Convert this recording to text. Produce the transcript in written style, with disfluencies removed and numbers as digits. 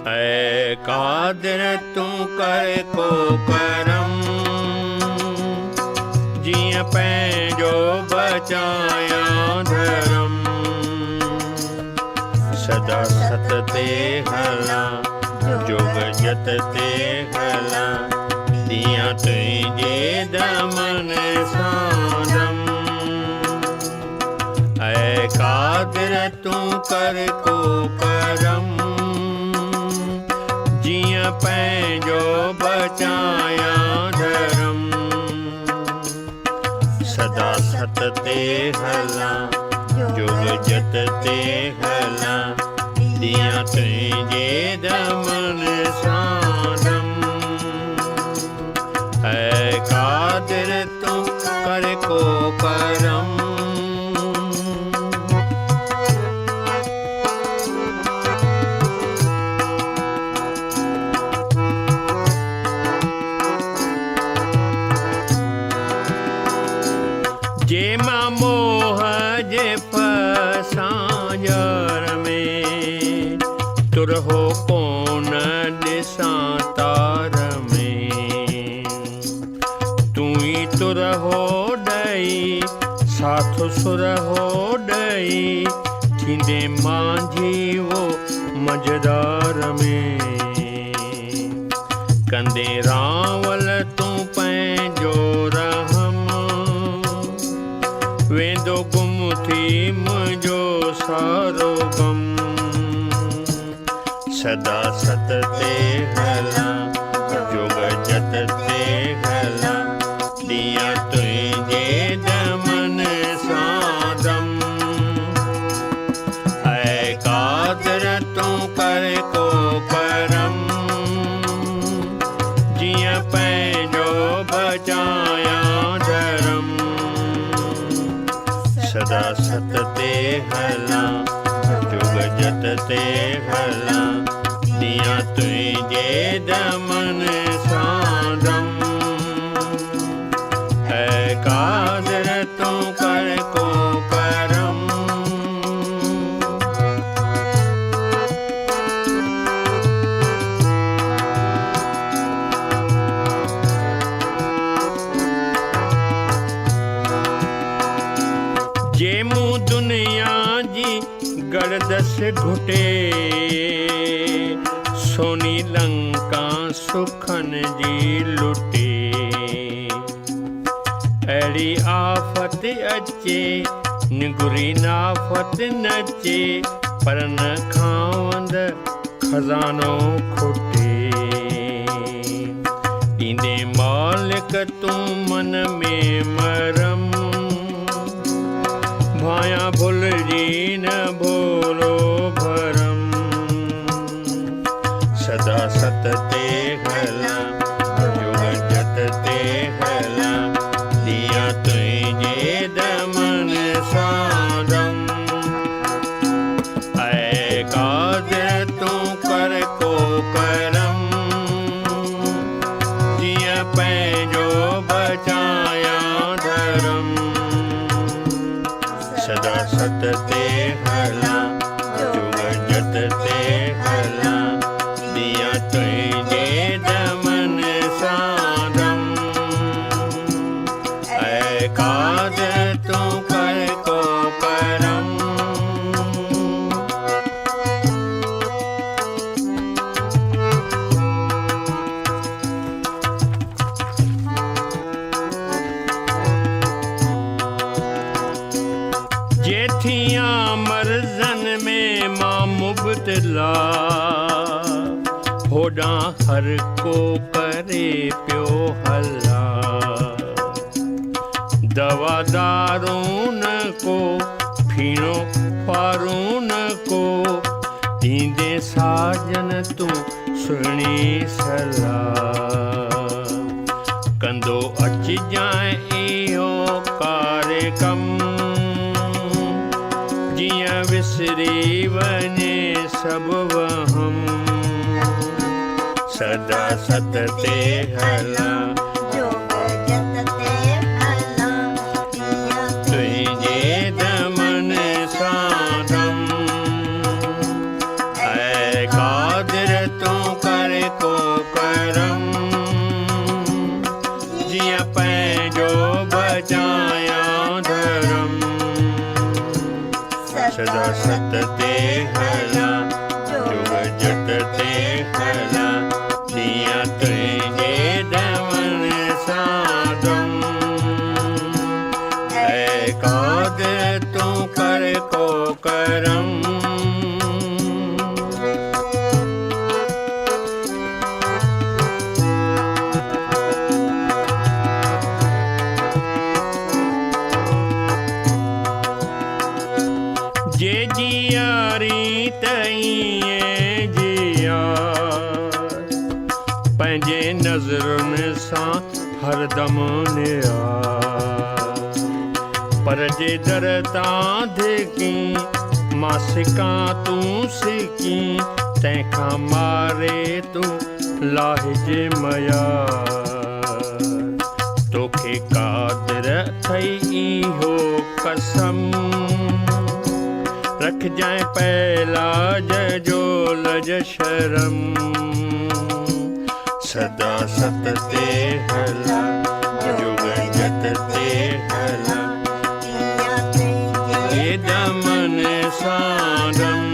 ऐ कादिर तू कर को करम, जिया पैंजो बचाया धर्म। सदा सत ते हला जोग जत ते हला, दिया तुझे दमन साधम। ऐ कादिर तू कर को करम, जिया पैंजो बचाया धर्म। सदा सत ते हला जोग जत ते हला, दिया तुझे दमन साधम। ऐ कादिर तू कर को करम, जे मां मोह जे फसांजर में, तुरहो कोन ॾिसां तार में। तू ही तुरहो ॾई साथ सुरहो ॾई, थींदे मांझी वो मझदार में। कंदे रावल तू पंहिंजो रहम, वेंदो गुम थी मुंहिंजो सारो गम। सदा सत ते हला जोग जत ते हला, दिया तुझे दमन साधम। ऐ कादिर तू कर को करम, जिया पैंजो बचाया धर्म। सदा सत ते हला जोग जत ते हला, दिया तुझे दमन साधम। ऐ कादिर तू कर को करम, जे मूं दुनिया जी गर्दस घुटे, सोनी लंका सुखन जी लुटे। अहिड़ी आफ़त अचे निगुरी नाफ़त नचे, पर न खावंद खज़ानो खुटे। ॾींदे मालिक तूं मन में मरम, भाया भुलिजी न भोलो भरम। सदा सत ते हला जोग जत ते हला, दिया तुझे दमन साधम। ऐ कादिर तू कर को करम, जिया पैंजो बचाया धर्म। सदा सत ते हला जोग जत ते हला, दिया तुझे दमन साधम। ऐ कादिर तू कर को करम, जेठियां मर्ज़न में मां मुब्तला, होॾां हर को करे पियो हला। दवादारून को फीणो फारून को, ॾींदे साजन तूं सुहिणी सलाह। कंदो अचिजांइ इहो कार्यक्रम, जिया विसरी वञे सभु वहम। सदा सत ते हला जोग जत ते हला, तुझे दमन साधम। ऐ कादिर सदा सत ते हला जुग जत ते हला दिया तुझे दमन साधम है काद तू कर को करम जे जियारी तईं जिया पंहिंजे नज़रुनि सां हरदम नियार पर जे दर तां धिकी मां सिकां तूं सिकी तंहिंखां मारे तूं लाहिजे मयार तोखे कादिर थई इहो कसम रख जाए पहला जो लज शरम सदा सत ते हला जुग जत ते हला दिया तुझे ये दमन साधम